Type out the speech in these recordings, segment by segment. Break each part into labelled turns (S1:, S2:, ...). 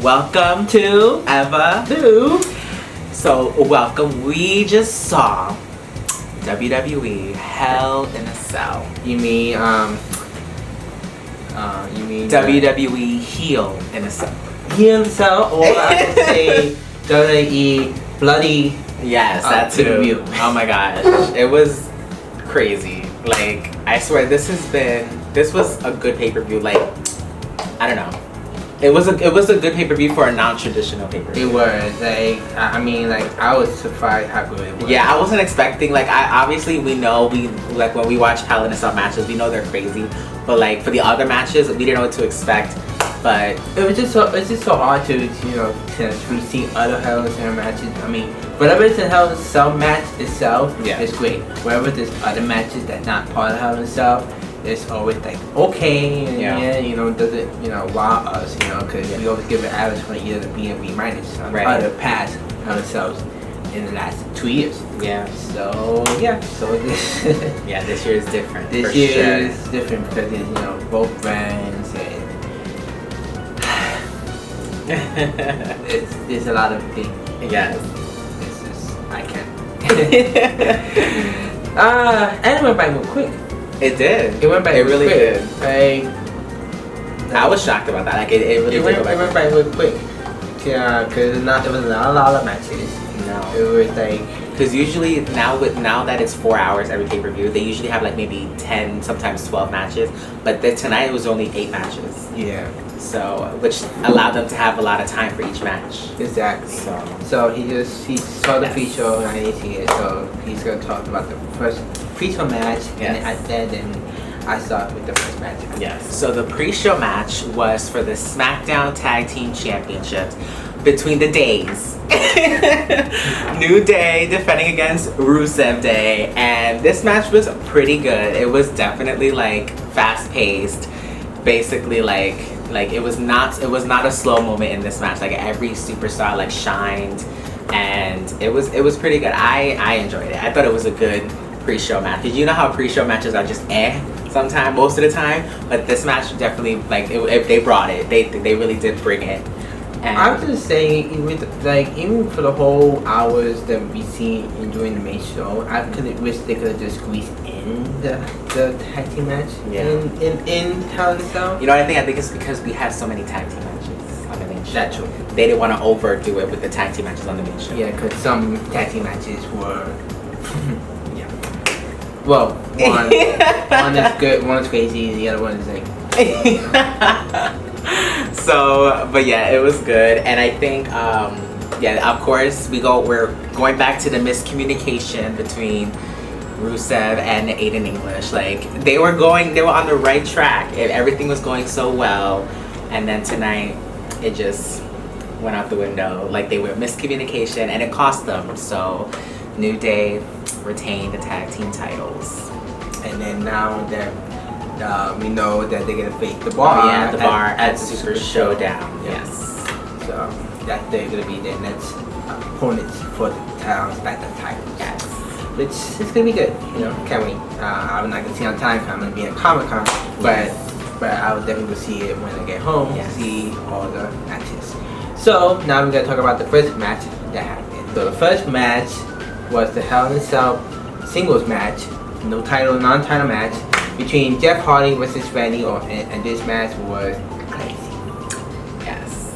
S1: Welcome to Evalou. So, welcome. We just saw WWE Hell in a Cell.
S2: You mean
S1: WWE Heel in a Cell.
S2: Heel in a Cell, or I could say WWE Bloody.
S1: Yes, that too.
S2: pay-per-view.
S1: Oh my gosh, it was crazy. Like, I swear, this was a good pay-per-view. Like, I don't know. It was a good pay-per-view for a non-traditional pay-per-view.
S2: It was I was surprised how good it was.
S1: Yeah, I wasn't expecting, like, obviously we know, like when we watch Hell in a Cell matches, we know they're crazy, but like for the other matches, we didn't know what to expect. But
S2: it's just so hard to see other Hell in a Cell matches. I mean, whatever is in Hell in a Cell match itself is great. Wherever there's other matches that's not part of Hell in a Cell, it's always like okay, and does it wow us, because we always give an average for either the B and B minus on other past Hell in a Cells in the last 2 years.
S1: Yeah.
S2: So this
S1: this year is different.
S2: This year is different because it's both brands and there's a lot of things.
S1: Yes.
S2: This is I can't. And it went by real quick.
S1: It did.
S2: It went by
S1: It really
S2: quick.
S1: did. I was shocked about that. Like it really did.
S2: It went by real quick. Yeah, because there was not a lot of matches.
S1: No.
S2: It was like,
S1: because usually now that it's 4 hours every pay-per-view, they usually have like maybe 10, sometimes 12 matches. But tonight it was only 8 matches.
S2: yeah,
S1: So, which allowed them to have a lot of time for each match.
S2: exactly. So he saw the pre-show and I didn't see it. So he's gonna talk about the first pre-show match, and then I saw it with the first match.
S1: Yes. So the pre-show match was for the SmackDown Tag Team Championships between the Days. New Day defending against Rusev Day, and this match was pretty good. It was definitely like fast-paced. Basically, like it was not a slow moment in this match. Like every superstar like shined, and it was pretty good. I enjoyed it. I thought it was a good pre-show match. Because you know how pre-show matches are just sometimes, most of the time, but this match definitely, like, they brought it. They really did bring it. And
S2: I was just saying, even for the whole hours that we see during the main show, I wish they could have just squeezed in the tag team match in Hell in a Cell.
S1: you know what I think? I think it's because we had so many tag team matches on the main show.
S2: That's true.
S1: They didn't want to overdo it with the tag team matches on the main show.
S2: Yeah, because some tag team matches were, well, one is good, one is crazy, the other one is like.
S1: So, but yeah, it was good, and I think, of course, we're going back to the miscommunication between Rusev and Aiden English. Like they were on the right track. Everything was going so well, and then tonight it just went out the window. Like they were miscommunication, and it cost them. So, New Day retained the tag team titles,
S2: And then now that we know that they're gonna face the Bar.
S1: The Bar at Super Showdown. Yes.
S2: So that they're gonna be their next opponents for the SmackDown titles.
S1: Yes.
S2: Which is gonna be good. Can't wait. I'm not gonna see on time. I'm gonna be at Comic-Con, but I will definitely see it when I get home to see all the matches. So now we're gonna talk about the first match that happened. So the first match was the Hell in a Cell singles match, non-title match, between Jeff Hardy versus Randy Orton, and this match was crazy.
S1: Yes.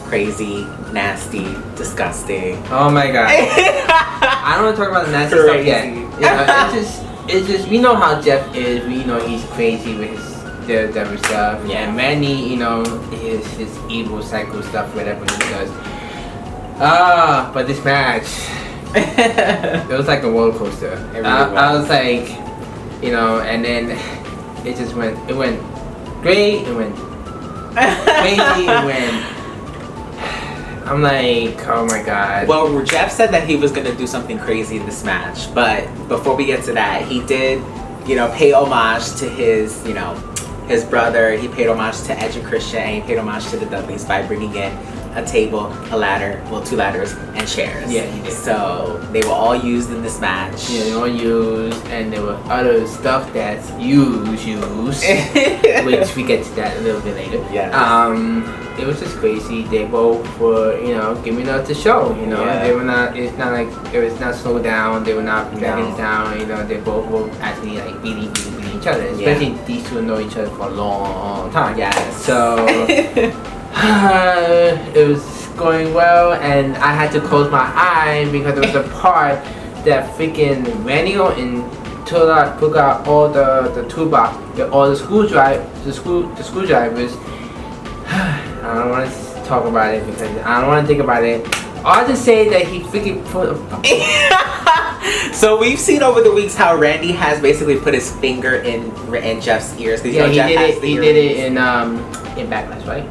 S1: Crazy, nasty, disgusting.
S2: Oh my god. I don't want to talk about the nasty stuff yet. It's just we know how Jeff is. We know he's crazy with his Daredevil stuff.
S1: Yeah.
S2: And Randy, his evil psycho stuff, whatever he does. But this match, it was like a roller coaster.
S1: It really
S2: I was like, and then it went great, it went crazy, it went, I'm like, oh my god.
S1: Well, Jeff said that he was going to do something crazy in this match, but before we get to that, he did, pay homage to his, his brother. He paid homage to Edge and Christian, and he paid homage to the Dudleys by bringing in a table, a ladder, well, 2 ladders, and chairs.
S2: Yeah, he did.
S1: So they were all used in this match.
S2: Yeah, they were used, and there were other stuff that's used, which we get to that a little bit later.
S1: Yeah.
S2: It was just crazy. They both were, giving up the show.
S1: Yeah.
S2: They were not. It's not like it was not slowed down. They were not dragging it down. They both were actually like beating each other. Especially these two know each other for a long time.
S1: Yes.
S2: So it was going well, and I had to close my eye because there was a part that freaking Randy Orton took out all the toolbox, all the screwdrivers. I don't want to talk about it because I don't want to think about it. I'll just say that he freaking put
S1: So we've seen over the weeks how Randy has basically put his finger in Jeff's ears.
S2: Yeah, he did it in Backlash, right?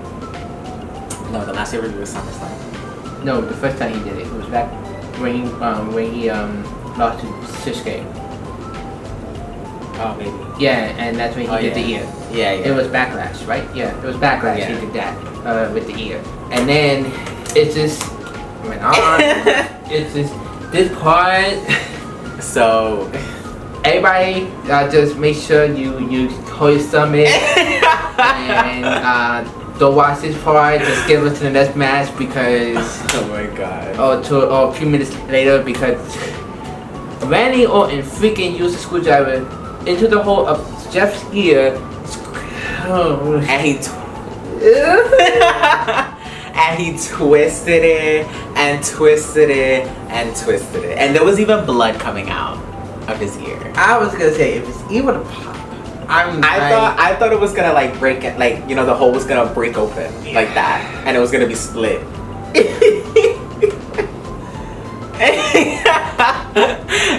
S1: No, the last year was SummerSlam.
S2: No, the first time he did it. It was back when he lost to Shinsuke.
S1: Oh, maybe.
S2: Yeah, and that's when he did the ear.
S1: Yeah.
S2: It was Backlash, right? Yeah, it was Backlash.
S1: Yeah.
S2: He did that with the ear, and then it just went on. It's just this part.
S1: So
S2: everybody, just make sure you hold your stomach and don't watch this part. Just skip it to the next match because.
S1: Oh my god.
S2: Or a few minutes later because Randy Orton freaking used a screwdriver into the hole of Jeff's ear.
S1: And he twisted it and twisted it and twisted it, and there was even blood coming out of his ear.
S2: I was gonna say if it's even a pop,
S1: I thought it was gonna like break it, like the hole was gonna break open like that, and it was gonna be split.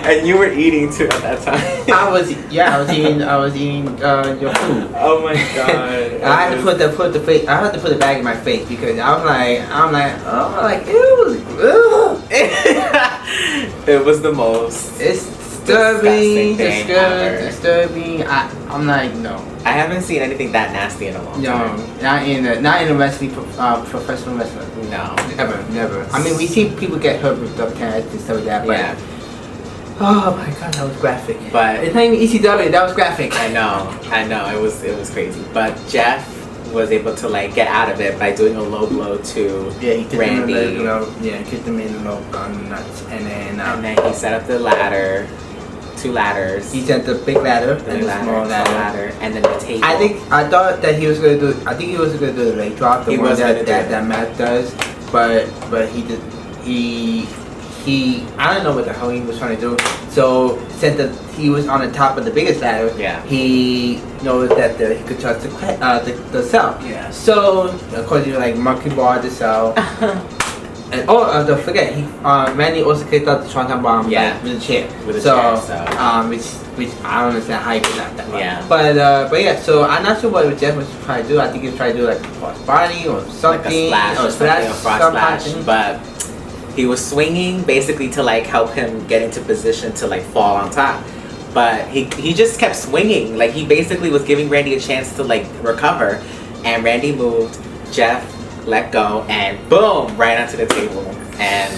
S1: And you were eating too at that time.
S2: I was eating your food.
S1: Oh my god!
S2: I had to put the bag in my face because I'm like ew.
S1: It was the most.
S2: It's disturbing. I'm like no.
S1: I haven't seen anything that nasty in a long time.
S2: No, not in a wrestling professional wrestler.
S1: No,
S2: never. I mean, we see people get hurt with duck tags and stuff like that, but.
S1: Yeah.
S2: Oh my god, that was graphic.
S1: But
S2: it's not even ECW. That was graphic.
S1: I know. It was crazy. But Jeff was able to like get out of it by doing a low blow to Randy.
S2: He kicked him in the low nuts, and then
S1: he set up the ladder, 2 ladders.
S2: He set the big ladder and the small ladder,
S1: and then the table.
S2: I thought that he was gonna do. I think he was gonna do the leg drop, the one that Matt does, but he did. He I don't know what the hell he was trying to do. So since he was on the top of the biggest ladder, he knows that he could touch the cell.
S1: Yeah.
S2: So of course he was like monkey bar the cell. And don't forget Randy also kicked out the Swanton bomb with a chair.
S1: With a chair. So
S2: which I don't understand how he did that.
S1: Yeah.
S2: But yeah, so I'm not sure what Jeff was trying to do. I think he was trying to do like a cross body or something,
S1: like a splash, but he was swinging basically to like help him get into position to like fall on top. But he just kept swinging. Like he basically was giving Randy a chance to like recover, and Randy moved. Jeff let go, and boom, right onto the table. And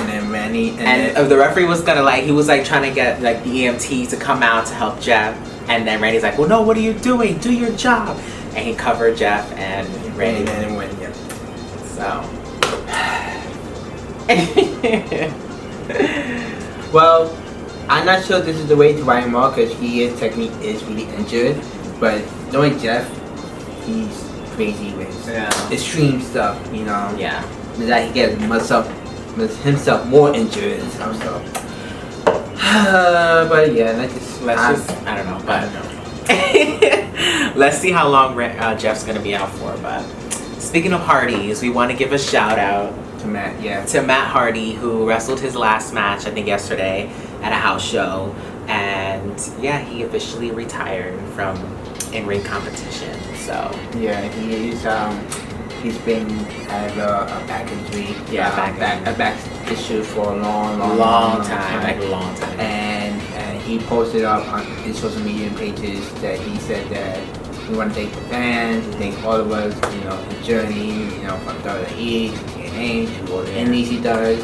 S2: then Randy
S1: and the referee was gonna he was trying to get like the EMT to come out to help Jeff, and then Randy's like, well, no, what are you doing? Do your job. And he covered Jeff, and Randy
S2: went.
S1: So.
S2: Well, I'm not sure this is the way to write him off because his technique is really injured. But knowing Jeff, he's crazy with extreme stuff,
S1: Yeah.
S2: That he gets himself more injured and stuff. So. But yeah,
S1: I don't know. But let's see how long Jeff's gonna be out for. But speaking of Hardys, we want to give a shout out
S2: to Matt.
S1: To Matt Hardy, who wrestled his last match, I think yesterday, at a house show, and he officially retired from in-ring competition. So he's been had a back injury, a back issue for a long time. And he posted up on his social media pages that he said that
S2: we want to thank the fans, thank all of us, the journey, from WWE to TNA to all the indies he does.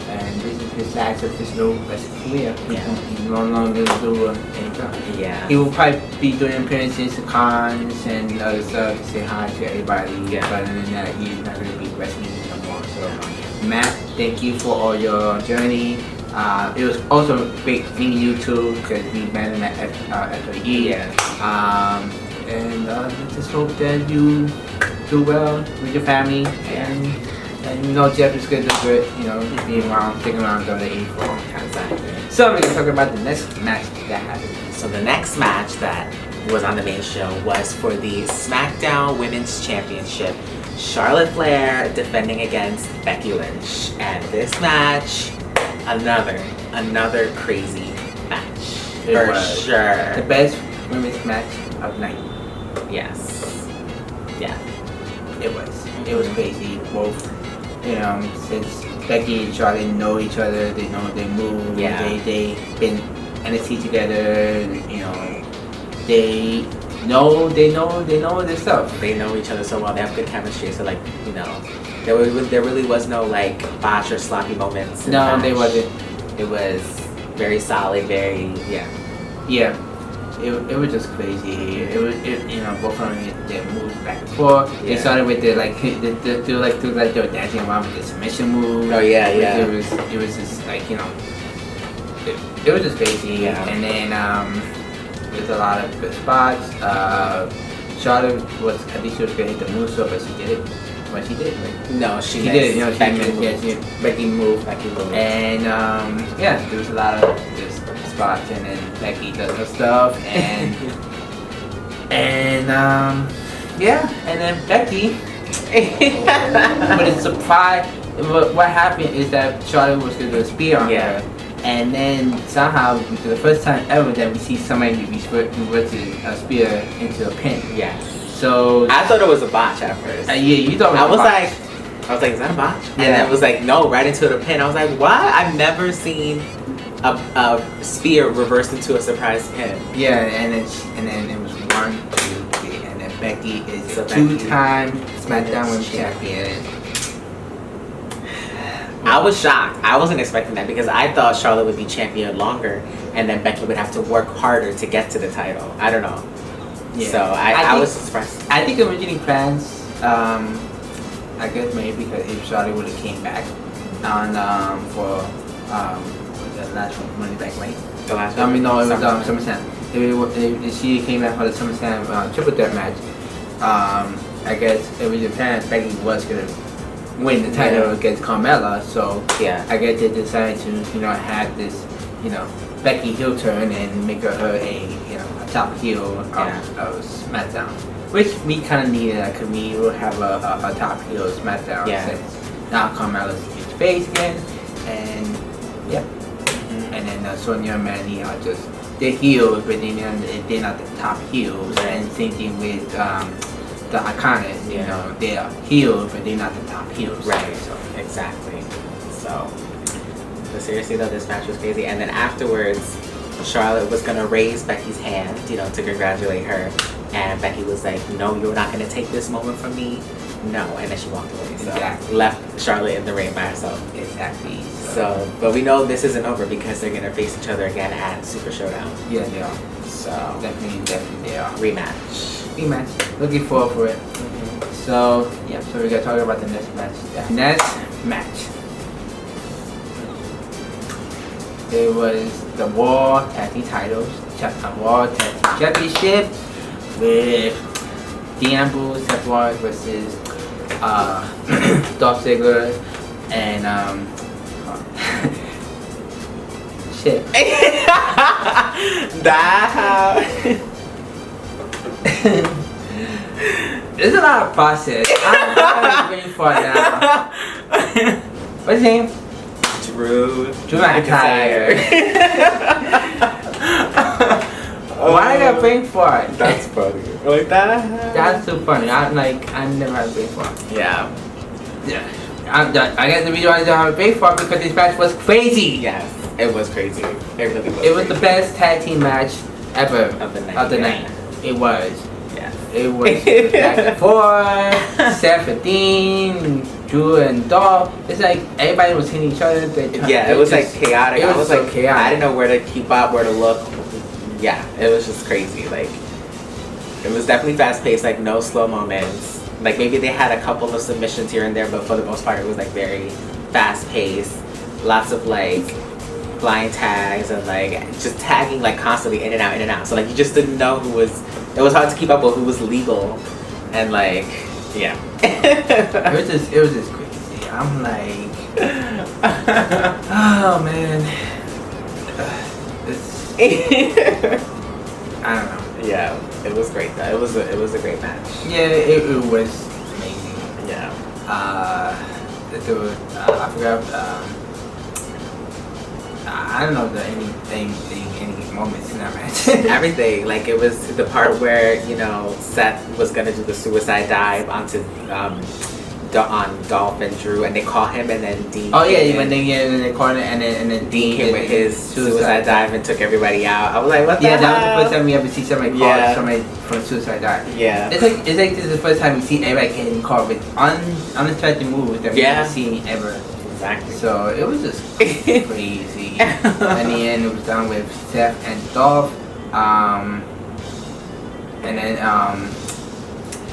S2: And this is his last official wrestling career. He's no longer doing anything.
S1: Yeah.
S2: He will probably be doing appearances to cons and other stuff to say hi to everybody.
S1: Yeah.
S2: But other than that, he's not going to be wrestling no more. So, Matt, thank you for all your journey. It was also great meeting you too because we met him at FWE.
S1: Yeah.
S2: And just hope that you do well with your family and Jeff is good to good, being around, sticking around WWE for a long time. So we're gonna talk about the next match that happened.
S1: So the next match that was on the main show was for the SmackDown Women's Championship. Charlotte Flair defending against Becky Lynch. And this match, another crazy match. For sure.
S2: The best women's match of the night.
S1: Yes. Yeah.
S2: It was crazy. Both, since Becky and Charlotte know each other, they know they move.
S1: Yeah.
S2: They've been NXT together. They know their stuff.
S1: They know each other so well. They have good chemistry. So there really was no botch or sloppy moments.
S2: No, there wasn't.
S1: It was very solid. Very
S2: Yeah. It was just crazy. Both of them they moved back and forth.
S1: Yeah.
S2: They started with they were dancing around with the submission move.
S1: Oh yeah.
S2: It was just it was just crazy.
S1: Yeah.
S2: And then there's a lot of good spots. Charlotte I think she was gonna hit the moonsault, but she did it. But she did.
S1: No, she
S2: did it. Becky moved. And there was a lot of just spots, and then Becky does her stuff, and and then Becky but it's surprise. What happened is that Charlotte was gonna do a spear on her, and then somehow for the first time ever that we see somebody reverse a spear into a pin.
S1: Yeah.
S2: So
S1: I thought it was a botch at first.
S2: You thought it was a botch.
S1: I was like, is that a botch?
S2: Yeah.
S1: And then it was like, no, right into the pin. I was like, what? I've never seen a spear reversed into a surprise pin.
S2: Yeah, and then it was 1, 2, 3, and then Becky is a two-time SmackDown Women's Champion.
S1: I was shocked. I wasn't expecting that because I thought Charlotte would be champion longer, and then Becky would have to work harder to get to the title. I don't know.
S2: Yeah.
S1: So I was surprised.
S2: I think originally plans, I guess maybe because if Charlotte would have came back on for the last one, Money Back, right?
S1: The last
S2: one? No, it was
S1: SummerSlam.
S2: If she came back for the SummerSlam triple threat match, I guess originally plans Becky was gonna win the title against Carmella. So I guess they decided to have this Becky heel turn and make her a top heel of SmackDown, which we kind of needed. Because we will have a top heel of SmackDown since now Carmella's his face again, and and then Sonya and Mandy are just they're heels, but they're not the top heels. And same thing with the Iconics, they are heels, but they're not the top heels.
S1: Right. So exactly. So. But seriously though, this match was crazy. And then afterwards, Charlotte was gonna raise Becky's hand, to congratulate her. And Becky was like, no, you're not gonna take this moment from me. No. And then she walked away. So left Charlotte in the ring by herself.
S2: Exactly.
S1: So, but we know this isn't over because they're gonna face each other again at Super Showdown.
S2: Yeah, they are.
S1: So
S2: definitely they are.
S1: Rematch.
S2: Looking forward for it. So so we're gonna talk about the next match. Next match. It was the World Tag Team titles, World Tag Team Championship with Dean Ambrose, Seth Rollins versus Dolph Ziggler and shit. There's a lot of process. I'm waiting for it now. What's his name? Drew McIntyre. Why did I got brain fart?
S1: That's funny. Like that?
S2: That's so funny. I never had a brain fart.
S1: Yeah.
S2: I guess the reason why I don't have a brain fart because this match was crazy.
S1: Yes, it was crazy. It really was.
S2: It was the best tag team match ever
S1: of the night.
S2: It was.
S1: Yes.
S2: It was back and forth. Seth and Dean, Drew and Dolph. It's like everybody was hitting each other.
S1: It was like chaotic.
S2: It was so
S1: like
S2: chaotic.
S1: I didn't know where to keep up, where to look. Yeah, it was just crazy. Like it was definitely fast paced. Like no slow moments. Like maybe they had a couple of submissions here and there, but for the most part, it was like very fast paced. Lots of like flying tags and like just tagging like constantly in and out, in and out. So like you just didn't know who was. It was hard to keep up with who was legal, and like yeah.
S2: it was just crazy. I'm like, oh man, I don't know.
S1: Yeah, it was great though. It was a great match.
S2: Yeah, it was amazing.
S1: Yeah.
S2: There was, I forgot. I don't know any moments in that match.
S1: Everything, like it was the part where Seth was gonna do the suicide dive onto on Dolph and Drew, and they call him, and then Dean.
S2: Oh yeah, when they get in the corner, and then
S1: Dean came with his suicide dive and took everybody out. I was like, what the hell?
S2: Yeah, that was the first time we ever see somebody call somebody from a suicide dive.
S1: Yeah.
S2: It's like this is the first time we see everybody getting caught with unexpected moves that we've never seen ever.
S1: Exactly.
S2: So it was just crazy. In the end, it was done with Seth and Dolph. And then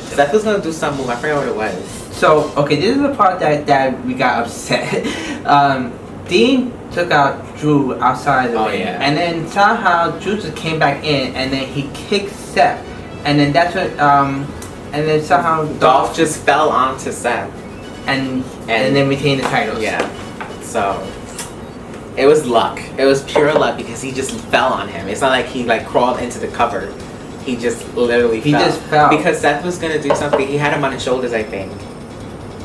S1: Seth was gonna do some move. I forgot what it was.
S2: So okay, this is the part that we got upset. Dean took out Drew outside the ring, and then somehow Drew just came back in, and then he kicked Seth, and then that's what and then somehow
S1: Dolph just fell onto Seth.
S2: And then retained the titles.
S1: Yeah. So it was luck. It was pure luck because he just fell on him. It's not like he like crawled into the cover. He just literally fell.
S2: Just fell.
S1: Because Seth was gonna do something. He had him on his shoulders, I think.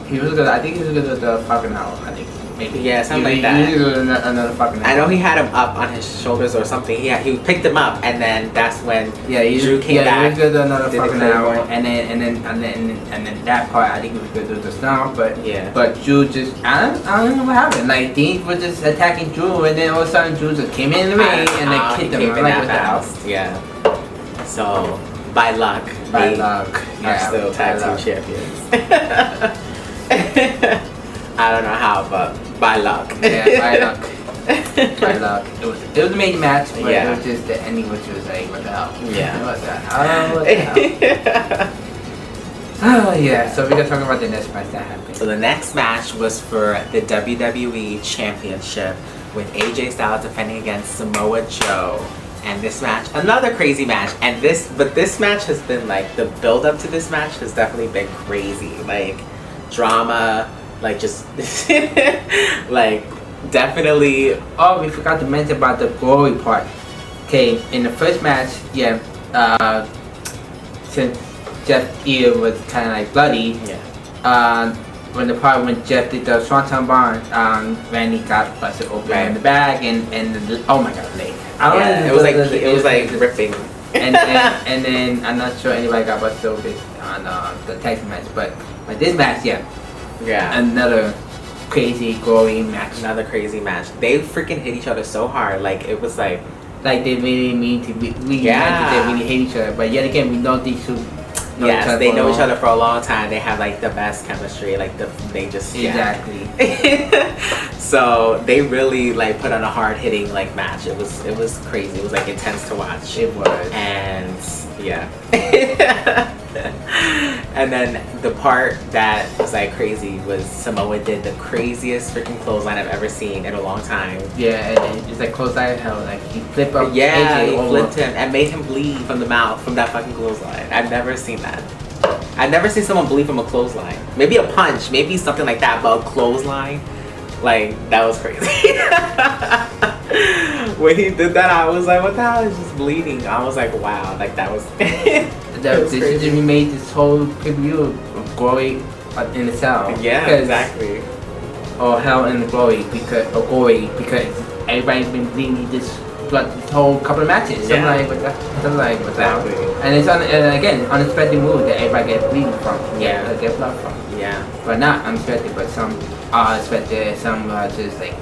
S2: He was gonna. I think he was gonna do the fucking hour. I think maybe.
S1: Yeah, something like that.
S2: He was gonna do another fucking hour.
S1: I know he had him up on his shoulders or something. He picked him up, and then that's when Drew came back.
S2: He was gonna do another fucking hour, and then that part I think he was gonna do the stomp, but Drew just I don't know what happened. Like Dean was just attacking Drew, and then all of a sudden Drew just came in the ring and then kicked him.
S1: Like what the hell? Yeah. So by luck, they are still tag team champions. I don't know how, but by luck.
S2: Yeah, by luck. By luck. It was a main match, but it was just the ending, which was like, what the hell?
S1: Yeah.
S2: What's that? Oh, what the hell? Oh yeah. So we're gonna talk about the next match that happened.
S1: So the next match was for the WWE Championship with AJ Styles defending against Samoa Joe. And this match, another crazy match, but this match has been like, the build up to this match has definitely been crazy. Like, drama, like just, like, definitely.
S2: Oh, we forgot to mention about the glory part. Okay, in the first match, since Jeff's ear was kind of like bloody, when the part when Jeff did the Swanton Barn, Randy got busted open in the back, and oh my god, leg.
S1: It was like ripping.
S2: and then I'm not sure anybody got busted open on the tag team match, but this match, another crazy glory match.
S1: Another crazy match. They freaking hit each other so hard, like it was like
S2: they really mean to be. They really hate each other, but yet again, we know these two.
S1: They know each other for a long time. They have like the best chemistry. Like they just
S2: exactly.
S1: So they really like put on a hard hitting like match. It was crazy. It was like intense to watch.
S2: It was.
S1: And and then the part that was like crazy was Samoa did the craziest freaking clothesline I've ever seen in a long time.
S2: Yeah, and it's like clothesline hell. Like he flipped up.
S1: Yeah, he flipped him and made him bleed from the mouth from that fucking clothesline. I've never seen that. I've never seen someone bleed from a clothesline. Maybe a punch, maybe something like that, but a clothesline, like that was crazy. When he did that, I was like, what the hell is just bleeding? I was like, wow, like that was.
S2: We made this whole pay-per-view of glory in itself.
S1: Yeah, exactly.
S2: Or hell in the glory because everybody's been bleeding this whole couple of matches. So I'm like, what the hell? And it's again unexpected move that everybody gets bleeding from. Get blood from.
S1: Yeah.
S2: But not unexpected, but some are expected, some are just like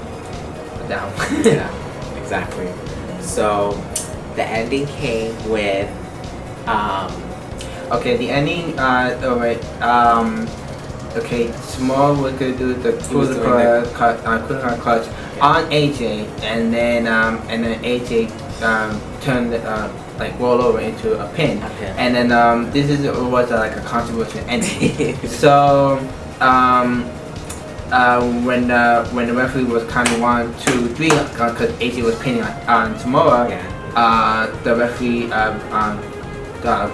S2: down.
S1: Yeah, exactly. So the ending came with
S2: Okay, the ending. Alright. Okay, Small was gonna do the cooler clutch on AJ, and then AJ turned like roll over into a pin, and then this was like a controversial ending. So when the referee was counting 1, 2, 3, because AJ was pinning on Samoa, the referee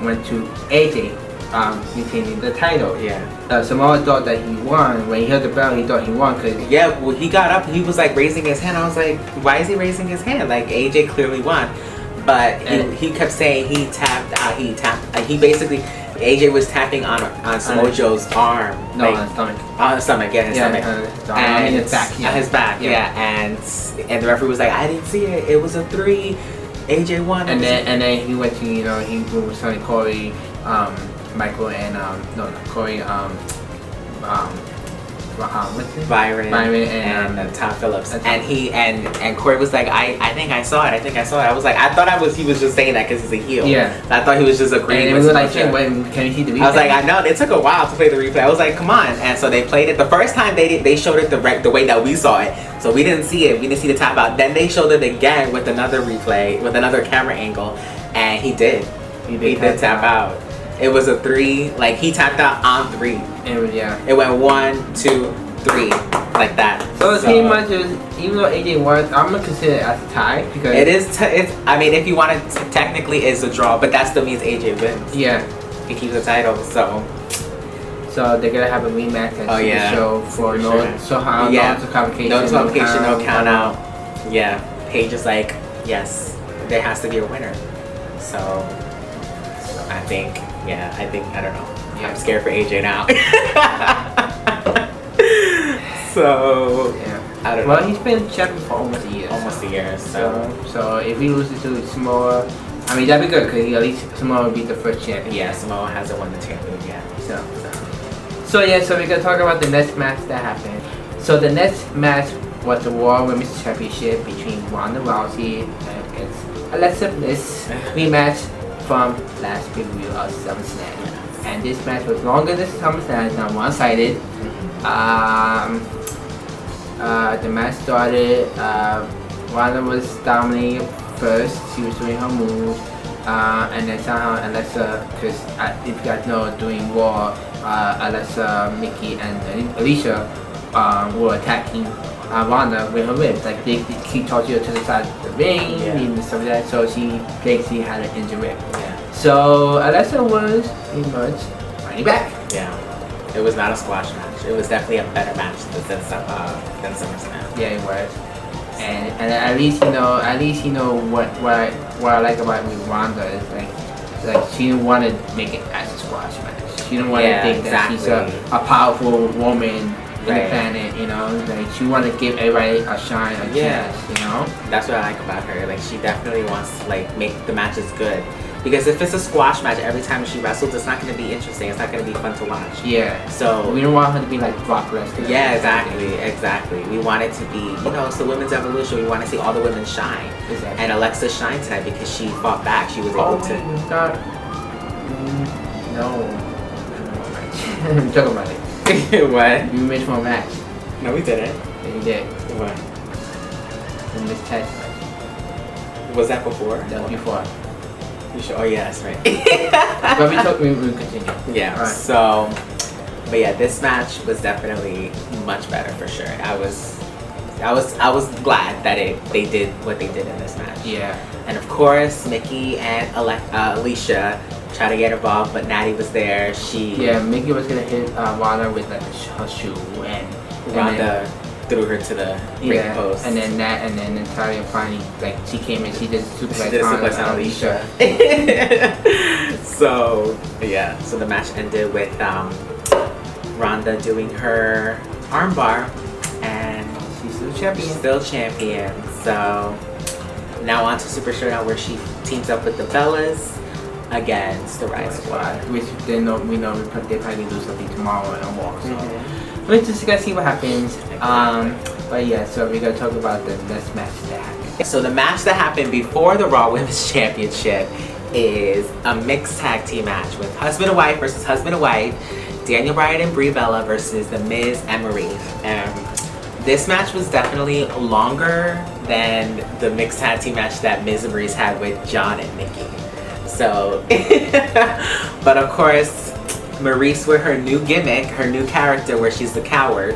S2: went to AJ. Retaining the title. Samoa thought that he won. When he heard the bell, he thought he won.
S1: Well, he got up. He was like raising his hand. I was like, why is he raising his hand? Like AJ clearly won, but he kept saying he tapped out. He basically AJ was tapping on Samoa Joe's arm.
S2: No, on his stomach.
S1: On his stomach, his stomach.
S2: And his back.
S1: On his back, and the referee was like, I didn't see it. It was a 3. AJ won.
S2: And then he went to he was telling Corey. Michael and Corey, what's his name?
S1: Byron
S2: and
S1: Tom Phillips, and Corey was like, I think I saw it. I was like, I thought he was just saying that because he's a heel. I thought he was just agreeing.
S2: And we were like, can you see the replay?
S1: I was like, I know. It took a while to play the replay. I was like, come on. And so they played it. The first time they showed it the way that we saw it. So we didn't see it. We didn't see the tap out. Then they showed it again with another replay, with another camera angle, and he did. He did tap out. It was a 3, like he tapped out on 3. It went 1, 2, 3, like that.
S2: So it's pretty much even though AJ won, I'm gonna consider it as a tie because
S1: it is. I mean, if you want to, technically, it's a draw, but that still means AJ wins. He keeps the title. So
S2: they're gonna have a rematch at the show for no disqualification,
S1: no count out. Paige is like, yes, there has to be a winner. So I think. I don't know. I'm scared for AJ now. So I don't know.
S2: Well, he's been champion for almost a year.
S1: So
S2: if he loses to Samoa, I mean that'd be good because at least Samoa would be the first champion.
S1: Yeah, Samoa hasn't won the championship yet.
S2: So we're gonna talk about the next match that happened. So the next match was the Raw Women's Championship between Ronda Rousey against Alexa Bliss rematch from last pay-per-view of SummerSlam. And this match was longer than SummerSlam, not one-sided. The match started, Ronda was dominating first, she was doing her moves, and then somehow Alexa, because if you guys know, during Raw, Alexa, Nikki, and Alicia were attacking Ronda with her ribs. Like they keep tossing her to the side of the ring and stuff like that, so she basically had an injured rib. So Alexa was pretty much fighting back.
S1: It was not a squash match. It was definitely a better match than SummerSlam.
S2: It was. And at least you know what I like about with Ronda is like she didn't want to make it as a squash match. She didn't want to think that she's a powerful woman in the planet, like she wanted to give everybody a shine, a chance,
S1: That's what I like about her. Like she definitely wants to like make the matches good. Because if it's a squash match every time she wrestles, it's not going to be interesting. It's not going to be fun to watch. So
S2: we don't want her to be like Brock Lesnar.
S1: Exactly. We want it to be, it's the women's evolution. We want to see all the women shine. And Alexa shined tonight because she fought back. She was able to.
S2: I'm talking about it.
S1: What?
S2: You missed one match.
S1: No, we didn't.
S2: Yeah, you did.
S1: What?
S2: The Miss Tag match.
S1: Was that before?
S2: That was before.
S1: You sure? Oh yeah, that's right.
S2: But we continue.
S1: Yeah. Right. So, but yeah, this match was definitely much better for sure. I was glad that they did what they did in this match. And of course, Nikki and Alicia tried to get involved, but Natty was there.
S2: Mickey was gonna hit Ronda with like her shoe, and
S1: Ronda threw her to the ring post.
S2: And then Natalia finally, like, she came and she did a suplex on Alicia.
S1: So the match ended with Ronda doing her armbar, and she's still champion. So now on to Super Showdown, where she teams up with the Bellas against the Riot Squad,
S2: which we know they probably do something tomorrow and walk. So we're just gonna see what happens. But yeah, so we're gonna talk about the next match that happened.
S1: So the match that happened before the Raw Women's Championship is a mixed tag team match with husband and wife versus husband and wife, Daniel Bryan and Brie Bella versus The Miz and Maurice. This match was definitely longer than the mixed tag team match that Miz and Maurice had with John and Nikki. So, but of course, Maurice with her new gimmick, her new character where she's the coward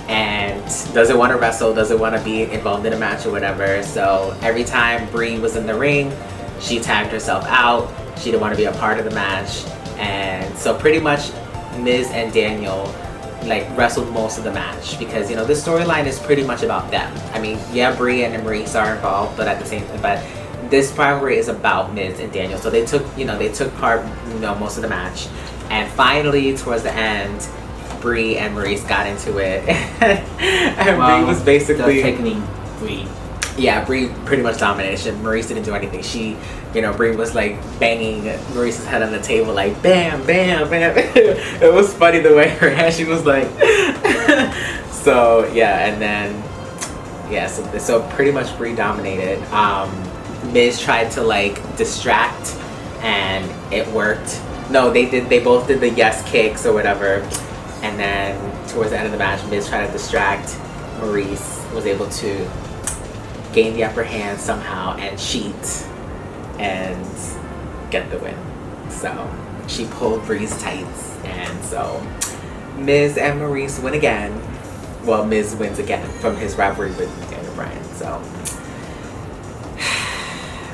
S1: and doesn't want to wrestle, doesn't want to be involved in a match or whatever. So every time Brie was in the ring, she tagged herself out. She didn't want to be a part of the match. And so pretty much Miz and Daniel like wrestled most of the match because, you know, this storyline is pretty much about them. I mean, yeah, Brie and Maurice are involved, but at the same time, but this rivalry is about Miz and Daniel. So they took part, you know, most of the match. And finally, towards the end, Brie and Maurice got into it. And Brie was basically
S2: taking Brie.
S1: Yeah, Brie pretty much dominated. Maurice didn't do anything. She, you know, Brie was like banging Maurice's head on the table, like bam, bam, bam. It was funny the way her hand, she was like. So yeah, and then yeah, so pretty much Brie dominated. Miz tried to like distract, and it worked. No, they both did the yes kicks or whatever, and then towards the end of the match, Miz tried to distract. Maurice was able to gain the upper hand somehow and cheat and get the win. So she pulled Brie's tights, and so Miz and Maurice win again. Well, Miz wins again from his rivalry with Daniel Bryan. So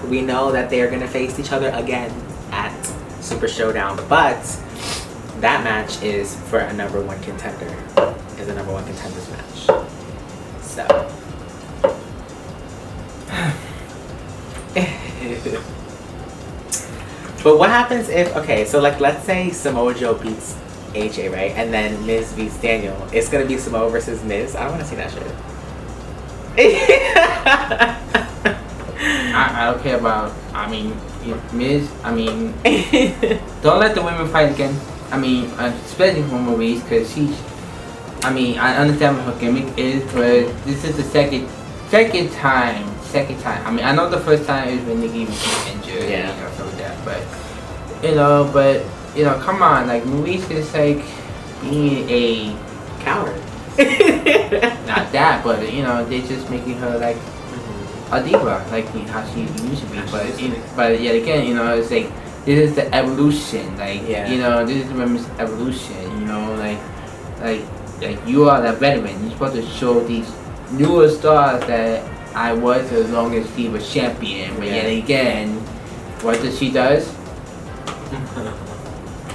S1: we know that they are going to face each other again at Super Showdown, but that match is for a number one contender. Is a number one contenders match. So. But what happens if, okay, so like let's say Samoa Joe beats AJ, right? And then Miz beats Daniel. It's gonna be Samoa versus Miz. I don't wanna see that shit.
S2: I don't care about, I mean, Miz, I mean, don't let the women fight again. I mean, especially for Maurice, because I mean, I understand what her gimmick is, but this is the second time. I mean, I know the first time is when Nikki was injured,
S1: yeah,
S2: you know, stuff like that. But you know, come on, like Maurice is like being a
S1: coward.
S2: Not that, but you know, they're just making her like a diva, like how she used to be. But yet again, you know, it's like this is the evolution. Like you know, this is women's evolution. You know, like you are the veteran. You're supposed to show these newer stars that I was as long as she was champion. But yet again, what does she does?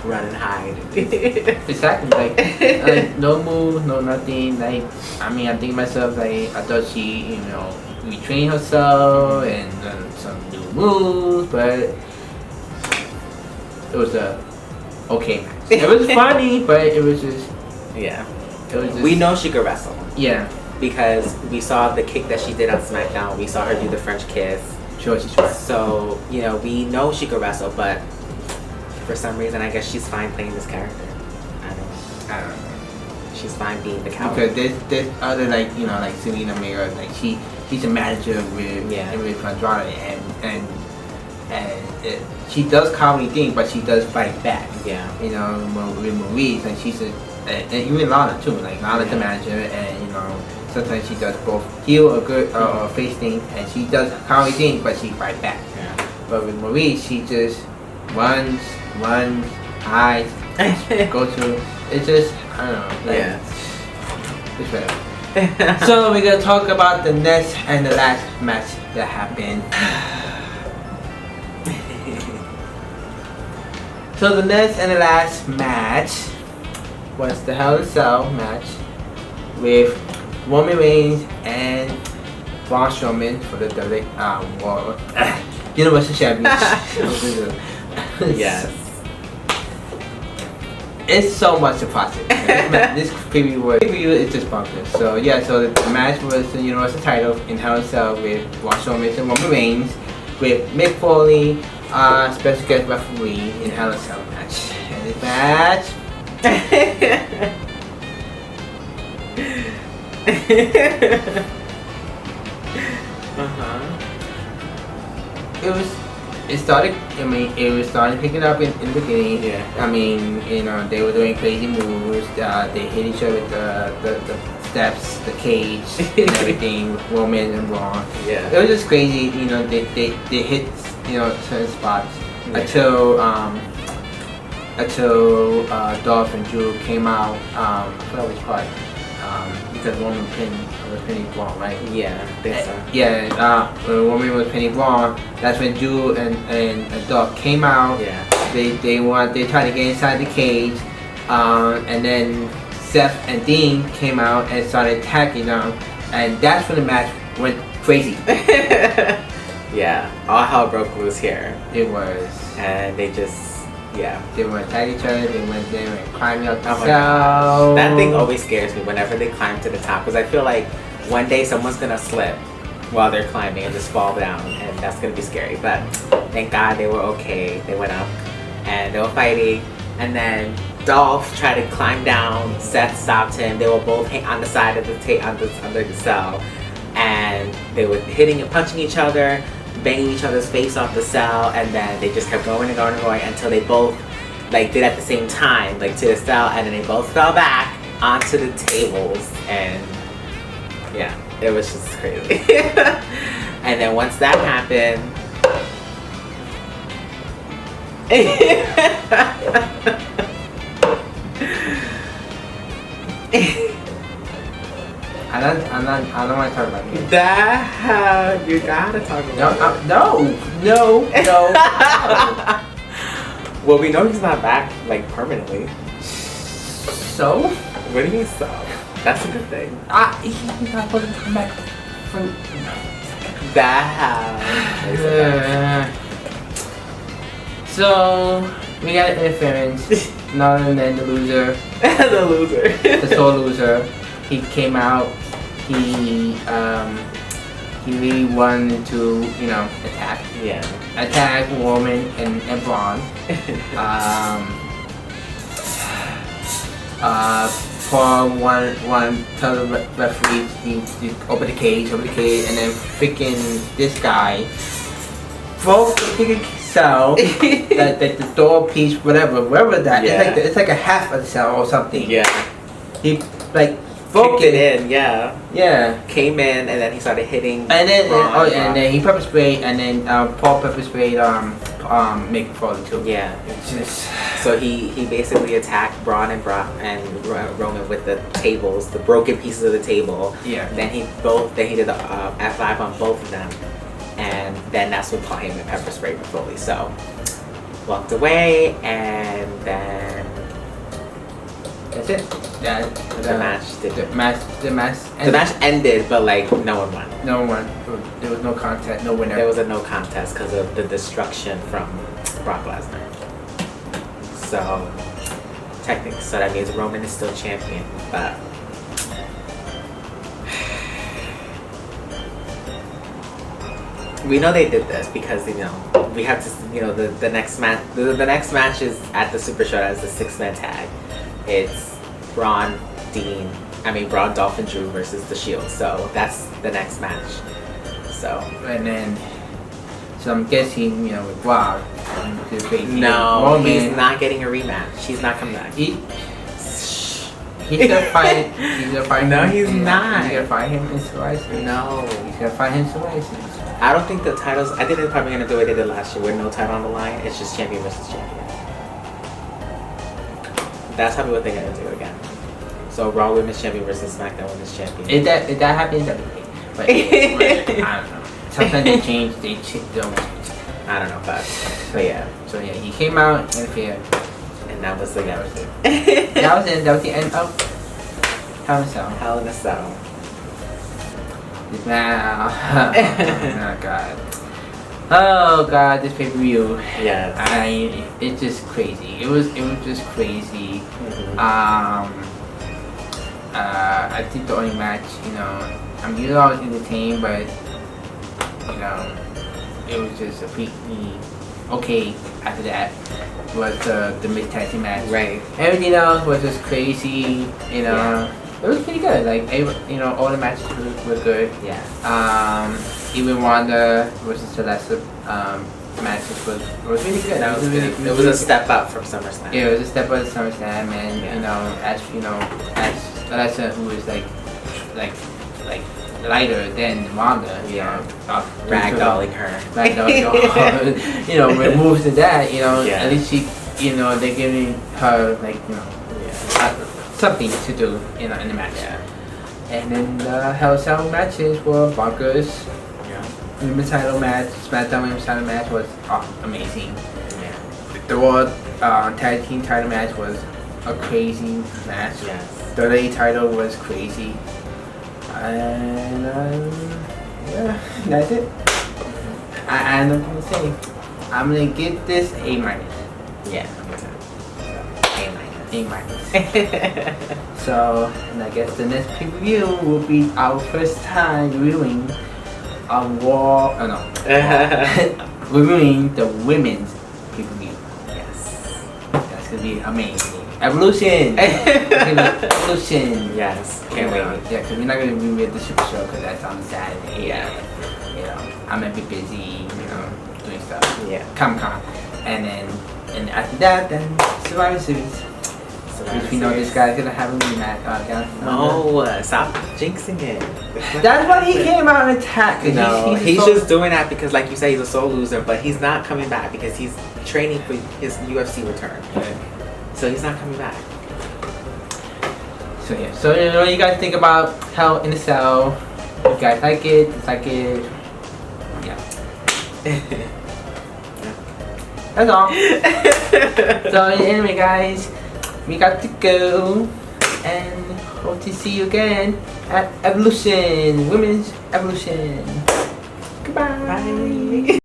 S1: Run and hide.
S2: Exactly. Like no move, no nothing. Like I mean, I think to myself, like I thought she, you know, retrained herself and done some new moves, but it was a okay match. It was funny, but it was just It was just,
S1: we know she could wrestle.
S2: Yeah.
S1: Because we saw the kick that she did on SmackDown. We saw her do the French kiss.
S2: Sure, she's right.
S1: So, you know, we know she could wrestle, but for some reason, I guess she's fine playing this character. I don't know. She's fine being the coward.
S2: Because there's other, like, you know, like Selena Mira, like she's a manager with Andrade, and she does comedy things, but she does fight back.
S1: Yeah.
S2: You know, with Maurice, and she's and even Lana too. Like Lana's the manager, and you know, sometimes she does both heel or good or face things, and she does comedy things, but she fight back.
S1: Yeah.
S2: But with Maurice, she just runs, hides, go to. It's just I don't know. Like, it's whatever. So we're gonna talk about the next and the last match that happened. So the next and the last match was the Hell in a Cell match with Roman Reigns and Braun Strowman for the Universal Championship.
S1: Yes.
S2: It's so much to process. This preview is just bonkers. So yeah, so the match was the Universal title in Hell in a Cell with Braun Strowman and Roman Reigns with Mick Foley, special guest referee in Hell in a Cell match. And this match. It it started. I mean, it was starting picking up in the beginning.
S1: Yeah.
S2: I mean, you know, they were doing crazy moves. They hit each other with the steps, the cage, and everything. Roman and Braun.
S1: Yeah.
S2: It was just crazy. You know, they hit, you know, certain spots until Dolph and Drew came out. I forgot which part. Because Roman was pinning Braun, right?
S1: Yeah, I think so.
S2: Yeah, when Roman was pinning Braun, that's when Drew and Dolph came out.
S1: Yeah.
S2: They tried to get inside the cage, and then Seth and Dean came out and started attacking them, and that's when the match went crazy.
S1: Yeah, all hell broke loose here.
S2: It was.
S1: And they just, yeah.
S2: They were attacking each other, they went there and climbing up the
S1: Oh my
S2: cell.
S1: gosh. That thing always scares me whenever they climb to the top, because I feel like one day someone's gonna slip while they're climbing and just fall down, and that's gonna be scary. But thank God they were okay. They went up and they were fighting, and then Dolph tried to climb down. Seth stopped him. They were both on the side of the under the cell, and they were hitting and punching each other, banging each other's face off the cell, and then they just kept going and going and going until they both like did at the same time, like to the cell, and then they both fell back onto the tables, and yeah, it was just crazy. And then once that happened,
S2: I don't want to talk about it.
S1: you gotta talk about it.
S2: No.
S1: Well, we know he's not back like permanently.
S2: So?
S1: What do you mean so? That's a good thing.
S2: He's not supposed to come back from. So we got interference. None than the loser.
S1: The loser.
S2: The sole loser. He came out. He really wanted to, you know, attack.
S1: Yeah.
S2: Attack Roman and Braun. Paul one tell the referee he open the cage, and then freaking this guy broke the freaking cell, that the door piece, wherever that.
S1: Yeah.
S2: It's like a half of the cell or something.
S1: Yeah.
S2: He like broke
S1: Kicked it in, yeah.
S2: Yeah.
S1: Came in and then he started hitting.
S2: And then
S1: Braun,
S2: and then he pepper sprayed, and then Paul pepper sprayed Mick Foley too.
S1: Yeah.
S2: It's just.
S1: So he basically attacked Braun and Roman with the tables, the broken pieces of the table.
S2: Yeah.
S1: Then he did the F5 on both of them, and then that's when Paul Heyman pepper sprayed Foley. So walked away, and then
S2: That's it.
S1: the match ended, but like no one won.
S2: No one won. There was no contest. No winner.
S1: There was a no contest because of the destruction from Brock Lesnar. So technically, so that means Roman is still champion, but we know they did this because, you know, we have to, you know, the next match. The next match is at the Super Show as the 6-man tag. It's Braun, Dolph and Drew versus the Shield. So that's the next match. So
S2: And then, so I'm guessing, you know, with Brock,
S1: no, he's not getting a rematch. He's not coming back.
S2: He's gonna fight. He's gonna fight.
S1: No,
S2: him,
S1: he's not.
S2: He's gonna fight him in Survivor.
S1: No.
S2: He's gonna fight him in Survivor.
S1: I don't think the titles. I think they're probably gonna do what they did last year with no title on the line. It's just champion versus champion. That's probably what they're gonna do again. So Raw Women's Champion versus SmackDown Women's Champion.
S2: If that happens, that would be. But I don't know. Sometimes they change. They don't.
S1: I don't know, but yeah.
S2: So yeah, he came out and fair.
S1: And that was it.
S2: That was the end of Hell in a Cell.
S1: Hell in a Cell.
S2: Now, oh god, this pay-per-view.
S1: Yes.
S2: It's just crazy. It was just crazy.
S1: Mm-hmm.
S2: I think the only match, you know, I was entertained, but you know, it was just a pretty okay after that. Was the mixed tag team match.
S1: Right.
S2: Everything else was just crazy, you know.
S1: Yeah.
S2: It was pretty good. Like, you know, all the matches were good.
S1: Yeah.
S2: Even Wanda versus Celeste matches was really good.
S1: That was good. It was a step up from SummerSlam.
S2: Yeah, it was a step up from SummerSlam, and as Alexa, who is like lighter than Ronda,
S1: ragdolling her,
S2: with moves to that,
S1: Yeah.
S2: at least she, they're giving her something to do, in the match.
S1: Yeah.
S2: And then the Hell Cell matches were bonkers.
S1: Yeah.
S2: Women's title match, SmackDown Women's title match was amazing.
S1: Yeah.
S2: The World Tag Team title match was a crazy match.
S1: Yes.
S2: The WWE title was crazy. And that's it. I'm gonna say, I'm gonna give this A minus.
S1: Yeah.
S2: A minus. So, and I guess the next pay-per-view will be our first time reviewing reviewing the women's pay-per-view.
S1: Yes.
S2: That's gonna be amazing. Evolution. Evolution.
S1: Yes. Can't wait.
S2: Yeah, because we're not gonna review the Super Show because that's on Saturday.
S1: Yeah.
S2: I'm gonna be busy, doing stuff.
S1: Yeah.
S2: Comic-Con, and after that, then Survivor Series. Which we know this guy's gonna have a rematch.
S1: No, stop jinxing it.
S2: That's why he came out and attacked.
S1: No, he's just doing that because, like you say, he's a sole loser. But he's not coming back because he's training for his UFC return.
S2: Yeah.
S1: So he's not coming back.
S2: So yeah. So you guys think about Hell in a Cell. You guys like it? Dislike it? Yeah. That's all. So anyway, guys, we got to go, and hope to see you again at Evolution, Women's Evolution. Goodbye.
S1: Bye.